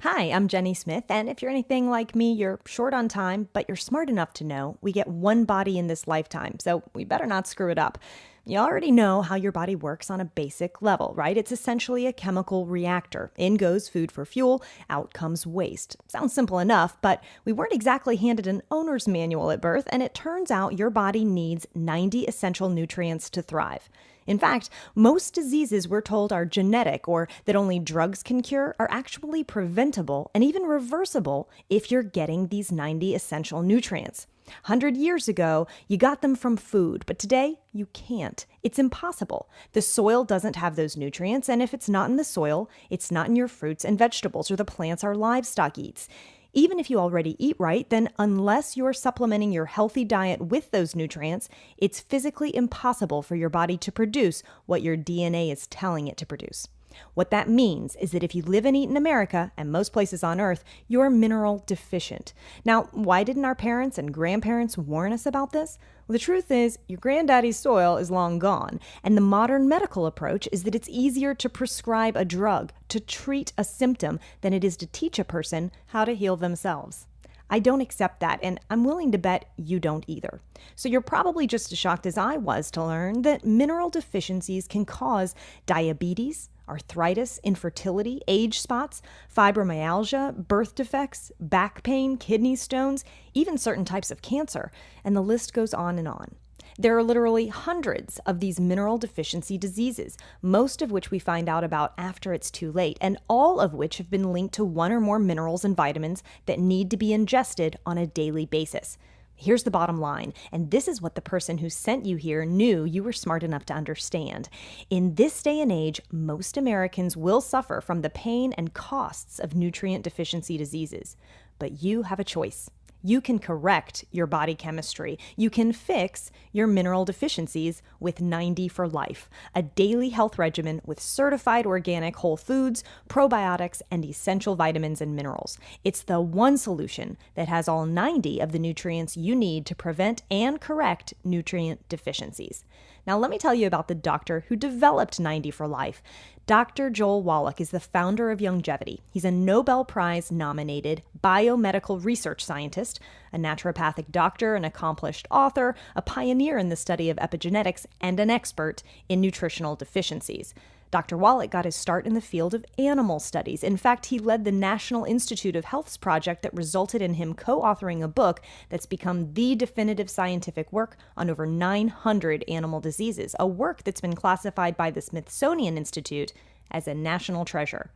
Hi, I'm Jenny Smith, and if you're anything like me, you're short on time, but you're smart enough to know we get one body in this lifetime, so we better not screw it up. You already know how your body works on a basic level, right? It's essentially a chemical reactor. In goes food for fuel, out comes waste. Sounds simple enough, but we weren't exactly handed an owner's manual at birth, and it turns out your body needs 90 essential nutrients to thrive. In fact, most diseases we're told are genetic or that only drugs can cure are actually preventable and even reversible if you're getting these 90 essential nutrients. 100 years ago, you got them from food, but today you can't. It's impossible. The soil doesn't have those nutrients, and if it's not in the soil, it's not in your fruits and vegetables or the plants our livestock eats. Even if you already eat right, then unless you're supplementing your healthy diet with those nutrients, it's physically impossible for your body to produce what your DNA is telling it to produce. What that means is that if you live and eat in America, and most places on Earth, you're mineral deficient. Now, why didn't our parents and grandparents warn us about this? Well, the truth is, your granddaddy's soil is long gone, and the modern medical approach is that it's easier to prescribe a drug to treat a symptom than it is to teach a person how to heal themselves. I don't accept that, and I'm willing to bet you don't either. So you're probably just as shocked as I was to learn that mineral deficiencies can cause diabetes, arthritis, infertility, age spots, fibromyalgia, birth defects, back pain, kidney stones, even certain types of cancer, and the list goes on and on. There are literally hundreds of these mineral deficiency diseases, most of which we find out about after it's too late, and all of which have been linked to one or more minerals and vitamins that need to be ingested on a daily basis. Here's the bottom line, and this is what the person who sent you here knew you were smart enough to understand. In this day and age, most Americans will suffer from the pain and costs of nutrient deficiency diseases. But you have a choice. You can correct your body chemistry. You can fix your mineral deficiencies with 90 for Life, a daily health regimen with certified organic whole foods, probiotics, and essential vitamins and minerals. It's the one solution that has all 90 of the nutrients you need to prevent and correct nutrient deficiencies. Now, let me tell you about the doctor who developed 90 for Life. Dr. Joel Wallach is the founder of Youngevity. He's a Nobel Prize nominated biomedical research scientist, a naturopathic doctor, an accomplished author, a pioneer in the study of epigenetics, and an expert in nutritional deficiencies. Dr. Wallach got his start in the field of animal studies. In fact, he led the National Institute of Health's project that resulted in him co-authoring a book that's become the definitive scientific work on over 900 animal diseases, a work that's been classified by the Smithsonian Institute as a national treasure.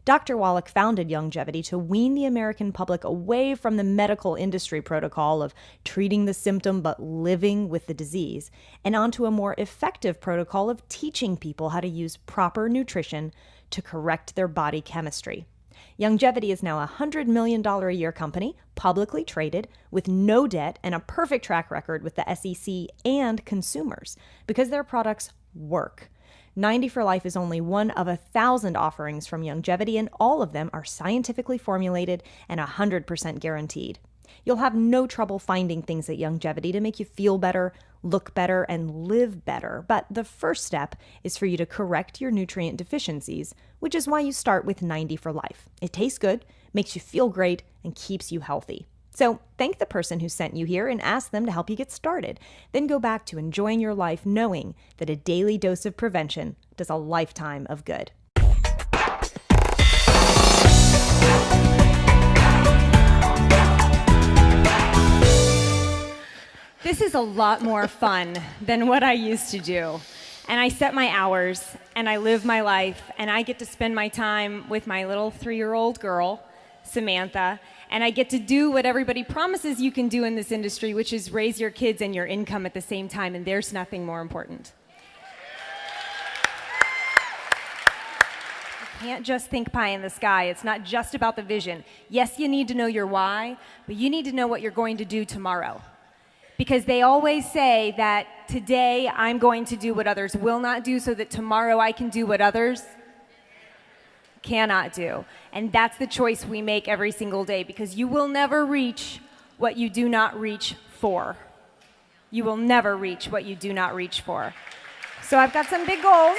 Dr. Wallach founded Youngevity to wean the American public away from the medical industry protocol of treating the symptom but living with the disease, and onto a more effective protocol of teaching people how to use proper nutrition to correct their body chemistry. Youngevity is now a $100 million a year company, publicly traded, with no debt and a perfect track record with the SEC and consumers, because their products work. 90 for Life is only one of 1,000 offerings from Youngevity, and all of them are scientifically formulated and 100% guaranteed. You'll have no trouble finding things at Youngevity to make you feel better, look better, and live better. But the first step is for you to correct your nutrient deficiencies, which is why you start with 90 for Life. It tastes good, makes you feel great, and keeps you healthy. So thank the person who sent you here and ask them to help you get started. Then go back to enjoying your life knowing that a daily dose of prevention does a lifetime of good. This is a lot more fun than what I used to do. And I set my hours, and I live my life, and I get to spend my time with my little 3-year-old girl, Samantha, and I get to do what everybody promises you can do in this industry, which is raise your kids and your income at the same time, and there's nothing more important. You can't just think pie in the sky. It's not just about the vision. Yes, you need to know your why, but you need to know what you're going to do tomorrow. Because they always say that today I'm going to do what others will not do so that tomorrow I can do what others cannot do. And that's the choice we make every single day, because you will never reach what you do not reach for. You will never reach what you do not reach for. So I've got some big goals.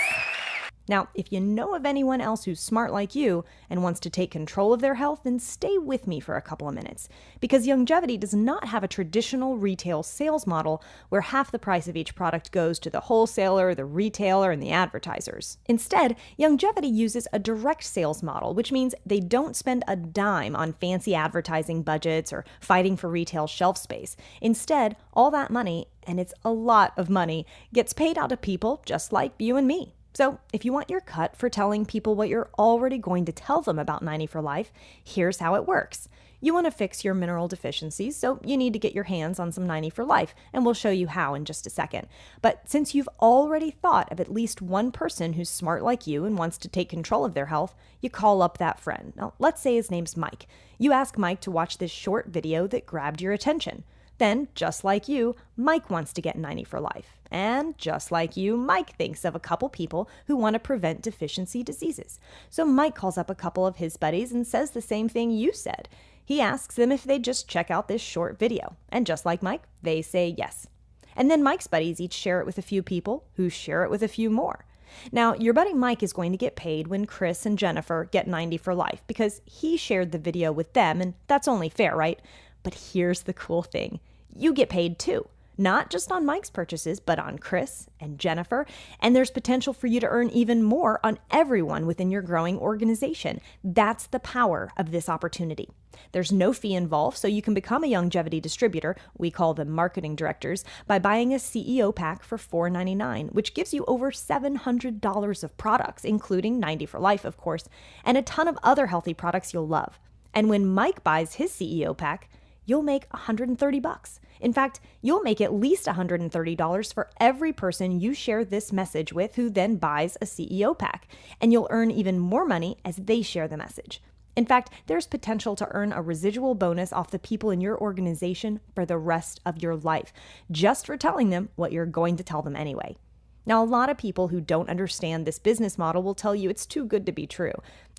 Now, if you know of anyone else who's smart like you and wants to take control of their health, then stay with me for a couple of minutes. Because Youngevity does not have a traditional retail sales model where half the price of each product goes to the wholesaler, the retailer, and the advertisers. Instead, Youngevity uses a direct sales model, which means they don't spend a dime on fancy advertising budgets or fighting for retail shelf space. Instead, all that money, and it's a lot of money, gets paid out to people just like you and me. So, if you want your cut for telling people what you're already going to tell them about 90 for Life, here's how it works. You want to fix your mineral deficiencies, so you need to get your hands on some 90 for Life, and we'll show you how in just a second. But since you've already thought of at least one person who's smart like you and wants to take control of their health, you call up that friend. Now, let's say his name's Mike. You ask Mike to watch this short video that grabbed your attention. Then, just like you, Mike wants to get 90 for Life. And just like you, Mike thinks of a couple people who want to prevent deficiency diseases. So Mike calls up a couple of his buddies and says the same thing you said. He asks them if they'd just check out this short video. And just like Mike, they say yes. And then Mike's buddies each share it with a few people who share it with a few more. Now, your buddy Mike is going to get paid when Chris and Jennifer get 90 for Life because he shared the video with them, and that's only fair, right? But here's the cool thing. You get paid too. Not just on Mike's purchases, but on Chris and Jennifer. And there's potential for you to earn even more on everyone within your growing organization. That's the power of this opportunity. There's no fee involved, so you can become a Youngevity distributor, we call them marketing directors, by buying a CEO pack for $4.99, which gives you over $700 of products, including 90 for Life, of course, and a ton of other healthy products you'll love. And when Mike buys his CEO pack, you'll make $130. In fact, you'll make at least $130 for every person you share this message with who then buys a CEO pack, and you'll earn even more money as they share the message. In fact, there's potential to earn a residual bonus off the people in your organization for the rest of your life, just for telling them what you're going to tell them anyway. Now, a lot of people who don't understand this business model will tell you it's too good to be true.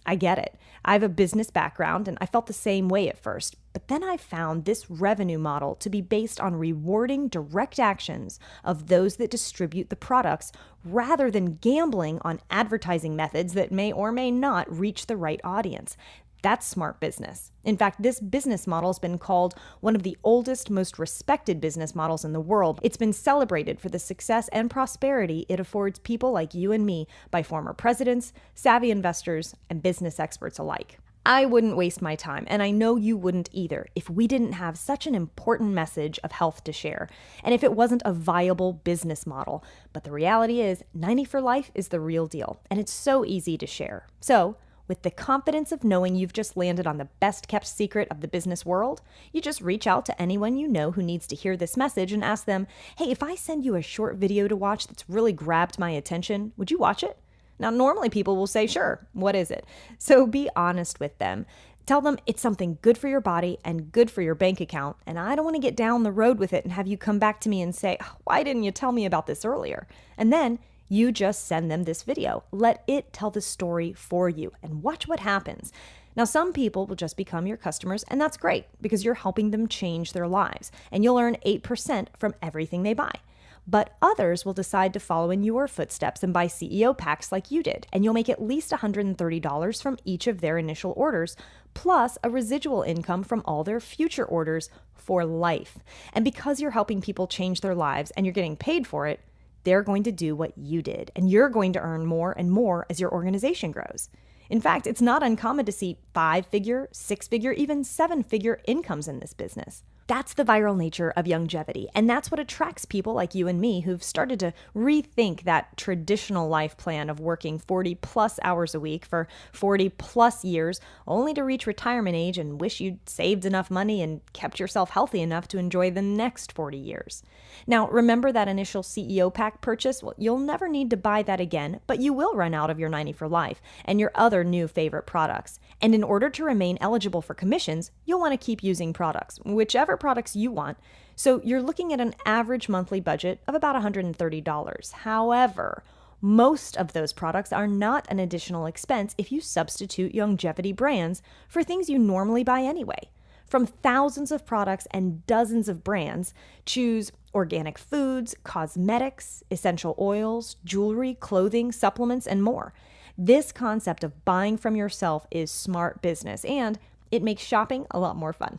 I get it. I have a business background and I felt the same way at first, but then I found this revenue model to be based on rewarding direct actions of those that distribute the products rather than gambling on advertising methods that may or may not reach the right audience. That's smart business. In fact, this business model has been called one of the oldest, most respected business models in the world. It's been celebrated for the success and prosperity it affords people like you and me by former presidents, savvy investors, and business experts alike. I wouldn't waste my time, and I know you wouldn't either, if we didn't have such an important message of health to share, and if it wasn't a viable business model. But the reality is, 90 for Life is the real deal, and it's so easy to share. So, with the confidence of knowing you've just landed on the best kept secret of the business world, you just reach out to anyone you know who needs to hear this message and ask them, hey, if I send you a short video to watch that's really grabbed my attention, would you watch it? Now, normally people will say, sure, what is it? So be honest with them. Tell them it's something good for your body and good for your bank account, and I don't want to get down the road with it and have you come back to me and say, why didn't you tell me about this earlier? And then you just send them this video. Let it tell the story for you and watch what happens. Now, some people will just become your customers, and that's great because you're helping them change their lives, and you'll earn 8% from everything they buy. But others will decide to follow in your footsteps and buy CEO packs like you did, and you'll make at least $130 from each of their initial orders, plus a residual income from all their future orders for life. And because you're helping people change their lives and you're getting paid for it, they're going to do what you did, and you're going to earn more and more as your organization grows. In fact, it's not uncommon to see 5-figure, 6-figure, even 7-figure incomes in this business. That's the viral nature of Youngevity, and that's what attracts people like you and me who've started to rethink that traditional life plan of working 40 plus hours a week for 40 plus years, only to reach retirement age and wish you'd saved enough money and kept yourself healthy enough to enjoy the next 40 years. Now, remember that initial CEO pack purchase? Well, you'll never need to buy that again, but you will run out of your 90 for Life and your other new favorite products. And in order to remain eligible for commissions, you'll want to keep using products, whichever products you want. So you're looking at an average monthly budget of about $130. However, most of those products are not an additional expense if you substitute Youngevity brands for things you normally buy anyway. From thousands of products and dozens of brands, choose organic foods, cosmetics, essential oils, jewelry, clothing, supplements, and more. This concept of buying from yourself is smart business, and it makes shopping a lot more fun.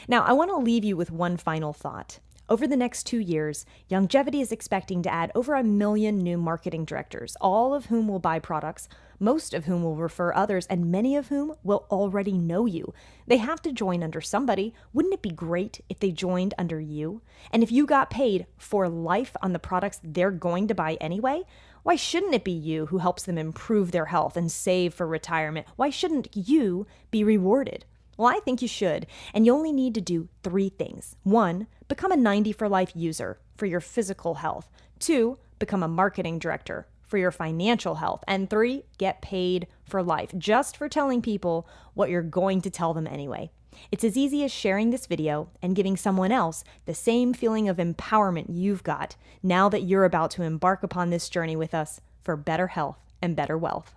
Now, I want to leave you with one final thought. Over the next 2 years, Youngevity is expecting to add over 1 million new marketing directors, all of whom will buy products, most of whom will refer others, and many of whom will already know you. They have to join under somebody. Wouldn't it be great if they joined under you? And if you got paid for life on the products they're going to buy anyway, why shouldn't it be you who helps them improve their health and save for retirement? Why shouldn't you be rewarded? Well, I think you should, and you only need to do 3 things. 1, become a 90 for life user for your physical health. 2, become a marketing director for your financial health. And 3, get paid for life, just for telling people what you're going to tell them anyway. It's as easy as sharing this video and giving someone else the same feeling of empowerment you've got now that you're about to embark upon this journey with us for better health and better wealth.